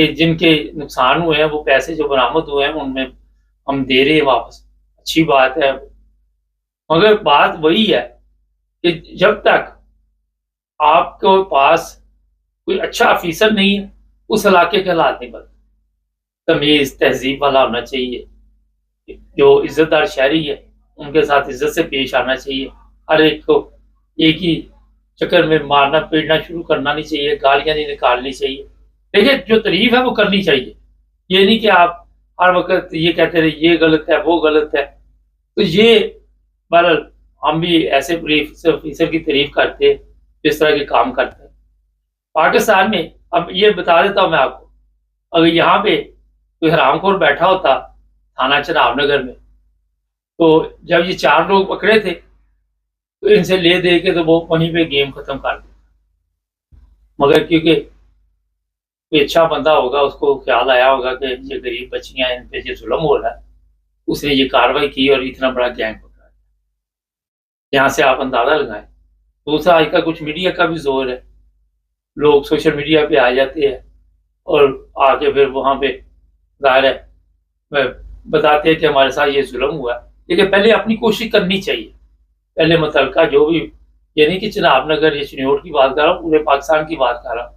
کہ جن کے نقصان ہوئے ہیں وہ پیسے جو برآمد ہوئے ہیں ان میں ہم دے رہے ہیں واپس، اچھی بات ہے، مگر بات وہی ہے کہ جب تک آپ کے پاس کوئی اچھا آفیسر نہیں ہے اس علاقے کے حالات نہیں بدلتے۔ تمیز تہذیب والا ہونا چاہیے، جو عزت دار شہری ہے ان کے ساتھ عزت سے پیش آنا چاہیے، ہر ایک کو ایک ہی چکر میں مارنا پیٹنا شروع کرنا نہیں چاہیے، گالیاں نہیں نکالنی چاہیے، دیکھیں جو تعریف ہے وہ کرنی چاہیے، یہ نہیں کہ آپ ہر وقت یہ کہتے رہے یہ غلط ہے وہ غلط ہے۔ تو یہ بہرحال ہم بھی ایسے پولیس آفیسر کی تعریف کرتے جس طرح کے کام کرتے ہیں پاکستان میں۔ اب یہ بتا دیتا ہوں میں آپ کو، اگر یہاں پہ کوئی حرام خور بیٹھا ہوتا تھانہ چناب نگر میں، تو جب یہ 4 لوگ پکڑے تھے تو ان سے لے دے کے تو وہ وہیں پہ گیم ختم کر دیا، مگر کیونکہ کوئی اچھا بندہ ہوگا اس کو خیال آیا ہوگا کہ یہ غریب بچیاں ان پہ یہ ظلم ہو رہا ہے، اس نے یہ کاروائی کی اور اتنا بڑا گینگ پکڑا۔ یہاں سے آپ اندازہ لگائیں۔ دوسرا آج کا کچھ میڈیا کا بھی زور ہے، لوگ سوشل میڈیا پہ آ جاتے ہیں اور آ کے پھر وہاں پہ ظاہر ہے بتاتے ہیں کہ ہمارے ساتھ یہ ظلم ہوا ہے، لیکن پہلے اپنی کوشش کرنی چاہیے، پہلے متعلقہ جو بھی، یہ نہیں کہ چناب نگر یا چنیوٹ کی بات کر رہا ہوں، پورے پاکستان کی بات کر رہا ہوں،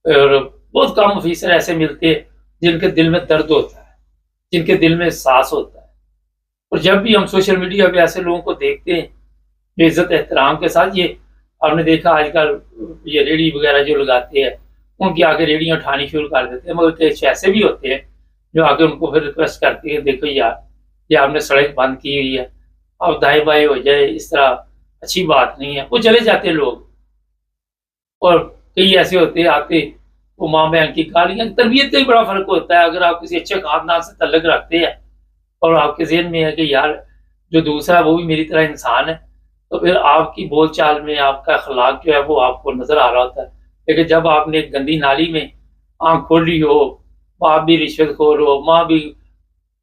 اور بہت کم آفیسر ایسے ملتے ہیں جن کے دل میں درد ہوتا ہے، جن کے دل میں احساس ہوتا ہے، اور جب بھی ہم سوشل میڈیا پہ ایسے لوگوں کو دیکھتے ہیں جو عزت احترام کے ساتھ، یہ آپ نے دیکھا آج کل یہ ریڑھی وغیرہ جو لگاتے ہیں ان کی آگے ریڑیاں اٹھانی شروع کر دیتے ہیں، مگر کچھ ایسے بھی ہوتے ہیں جو آگے ان کو پھر ریکویسٹ کرتے ہیں دیکھو یار یہ آپ نے سڑک بند کی ہوئی ہے، اب دائیں بائیں ہو جائے، اس طرح اچھی بات نہیں ہے، وہ چلے جاتے ہیں لوگ۔ اور کئی ایسے ہوتے ہیں آتے وہ ماں بہن کی گالیاں، تربیت کا ہی بڑا فرق ہوتا ہے۔ اگر آپ کسی اچھے خاندان سے تعلق رکھتے ہیں اور آپ کے ذہن میں ہے کہ یار جو دوسرا ہے وہ بھی میری طرح انسان ہے، تو پھر آپ کی بول چال میں آپ کا اخلاق جو ہے وہ آپ کو نظر آ رہا ہوتا ہے۔ لیکن جب آپ نے ایک گندی نالی میں آنکھ کھولی ہو، باپ بھی رشوت خور ہو، ماں بھی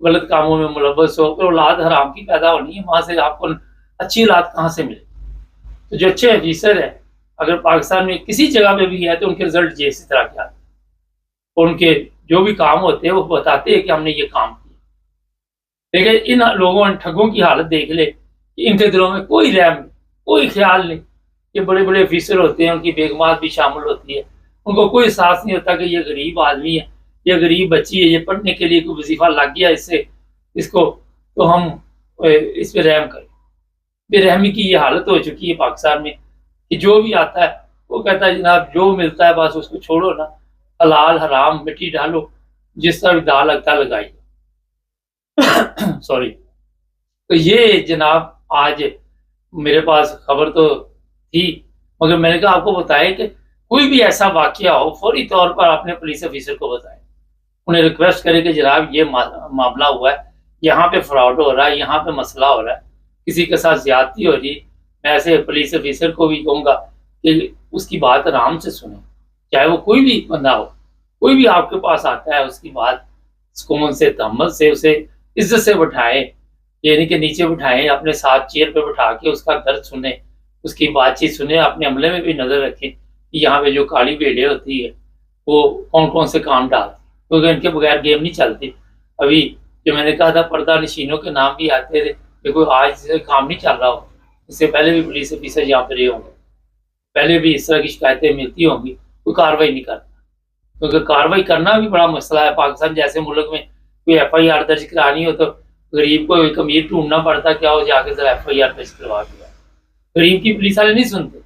غلط کاموں میں ملوث ہو، پھر اولاد حرام کی پیدا ہونی ہے، وہاں سے آپ کو اچھی اولاد کہاں سے ملے؟ تو جو اچھے آفیسر ہیں اگر پاکستان میں کسی جگہ پہ بھی ہے تو ان کے رزلٹ یہ اسی طرح کے آتے ہیں، اور ان کے جو بھی کام ہوتے ہیں وہ بتاتے ہیں کہ ہم نے یہ کام کیا۔ لیکن ان لوگوں ان ٹھگوں کی حالت دیکھ لے کہ ان کے دلوں میں کوئی رحم نہیں، کوئی خیال نہیں، یہ بڑے بڑے آفیسر ہوتے ہیں، ان کی بیگمات بھی شامل ہوتی ہے، ان کو کوئی احساس نہیں ہوتا کہ یہ غریب آدمی ہے، یہ غریب بچی ہے، یہ پڑھنے کے لیے کوئی وظیفہ لگ گیا اس سے، اس کو تو ہم اس پہ رحم کریں۔ بے رحمی کی یہ حالت ہو چکی ہے پاکستان میں کہ جو بھی آتا ہے وہ کہتا ہے جناب جو ملتا ہے بس اس کو چھوڑو نا، حلال حرام مٹی ڈالو، جس طرح دال لگتا لگائیے۔ سوری۔ تو یہ جناب آج میرے پاس خبر تو تھی، مگر میں نے کہا آپ کو بتائیں کہ کوئی بھی ایسا واقعہ ہو فوری طور پر اپنے پولیس آفیسر کو بتائیں، انہیں ریکویسٹ کرے کہ جناب یہ معاملہ ہوا ہے، یہاں پہ فراڈ ہو رہا ہے، یہاں پہ مسئلہ ہو رہا ہے، کسی کے ساتھ زیادتی ہو رہی ہے۔ میں ایسے پولیس آفیسر کو بھی کہوں گا کہ اس کی بات آرام سے سنیں، چاہے وہ کوئی بھی بندہ ہو، کوئی بھی آپ کے پاس آتا ہے اس کی بات سکون سے تحمل سے اسے عزت سے بٹھائیں، یہ نہیں کہ نیچے بٹھائیں، اپنے ساتھ چیئر پہ بٹھا کے اس کا درد سنیں، اس کی بات چیت سنیں، اپنے عملے میں بھی نظر رکھیں کہ یہاں پہ جو کالی بھیڑیں ہوتی ہے وہ کون کون سے کام ڈالتی، کیونکہ ان کے بغیر گیم نہیں چلتی۔ ابھی جو میں نے کہا تھا پردہ نشینوں کے نام بھی آتے تھے کہ کوئی آج سے کام نہیں چل رہا ہو، اس سے پہلے بھی پولیس آفیسر یہاں پہ رہے ہوں گے، پہلے بھی اس طرح کی شکایتیں ملتی ہوں گی، کوئی کاروائی نہیں کرتا، کیونکہ کاروائی کرنا بھی بڑا مسئلہ ہے۔ پاکستان جیسے ملک میں کوئی ایف آئی آر درج کرانی ہو تو غریب کو ایک امیر ڈھونڈنا پڑتا، کیا ہو جا کے ذرا ایف آئی آر درج کروا دیا۔ غریب کی پولیس والے نہیں سنتے،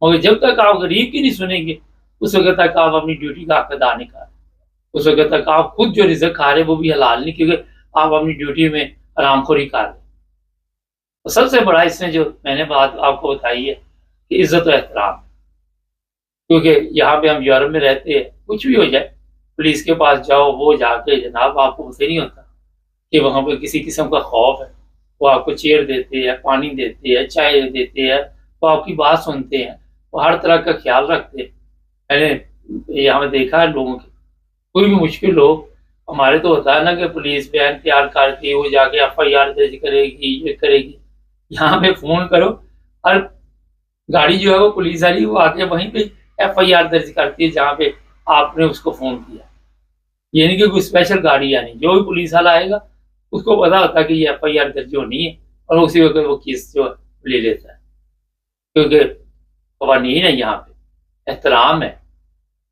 مگر جب تک آپ غریب کی نہیں سنیں گے اس وقت تک آپ اپنی ڈیوٹی کا حق ادا نہیں کر رہے، اس وقت تک آپ خود جو رزق کھا رہے وہ بھی حلال نہیں، کیونکہ آپ اپنی ڈیوٹی میں آرام خوری کر رہے۔ سب سے بڑا اس میں جو میں نے بات آپ کو بتائی ہے کہ عزت و احترام، کیونکہ یہاں پہ ہم یورپ میں رہتے ہیں، کچھ بھی ہو جائے پولیس کے پاس جاؤ، وہ جا کے جناب آپ کو پتہ نہیں ہوتا کہ وہاں پہ کسی قسم کا خوف ہے، وہ آپ کو چیئر دیتے ہیں، پانی دیتے ہیں، چائے دیتے ہیں، وہ آپ کی بات سنتے ہیں، وہ ہر طرح کا خیال رکھتے ہیں۔ میں نے یہاں پہ دیکھا ہے لوگوں کی کوئی بھی مشکل ہو، ہمارے تو ہوتا ہے نا کہ پولیس بیان تیار کرتی، وہ جا کے ایف آئی آر درج کرے گی، یہ کرے گی۔ یہاں پہ فون کرو، ہر گاڑی جو ہے وہ پولیس والی وہ آ کے وہیں پہ ایف آئی آر درج کرتی ہے جہاں پہ آپ نے اس کو فون کیا۔ یہ نہیں کہ کوئی اسپیشل گاڑی آنی، جو بھی پولیس والا آئے گا اس کو پتا ہوتا کہ یہ FIR درج ہونی ہے اور اسی وقت وہ کیس جو لے لیتا ہے، کیونکہ قوانین ہے، یہاں پہ احترام ہے،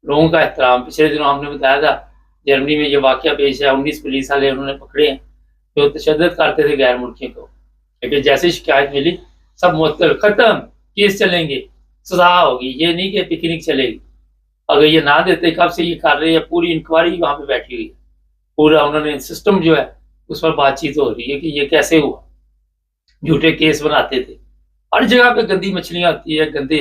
لوگوں کا احترام۔ پچھلے دنوں ہم نے بتایا تھا جرمنی میں یہ واقعہ پیش ہے، 19 پولیس والے انہوں نے پکڑے ہیں جو تشدد کرتے تھے غیر ملکیوں کو، لیکن جیسے شکایت ملی سب معطل، ختم، کیس چلیں گے، سزا ہوگی، یہ نہیں کہ پکنک چلے گی۔ اگر یہ نہ دیتے، کب سے یہ کر رہے ہیں، پوری انکوائری وہاں پہ بیٹھی ہوئی ہے، پورا انہوں نے سسٹم جو ہے اس پر بات چیت ہو رہی ہے کہ یہ کیسے ہوا، جھوٹے کیس بناتے تھے۔ ہر جگہ پہ گندی مچھلیاں ہوتی ہے، گندے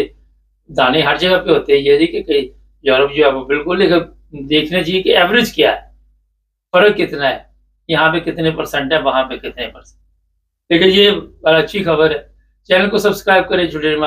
دانے ہر جگہ پہ ہوتے ہیں، یہ نہیں کہ یورپ جو ہے وہ بالکل، لیکن دیکھنا چاہیے کہ ایوریج کیا ہے، فرق کتنا ہے، یہاں پہ کتنے پرسنٹ ہے، وہاں پہ کتنے پرسنٹ۔ لیکن یہ اچھی خبر ہے، چینل کو سبسکرائب کریں، جڑے رہیں۔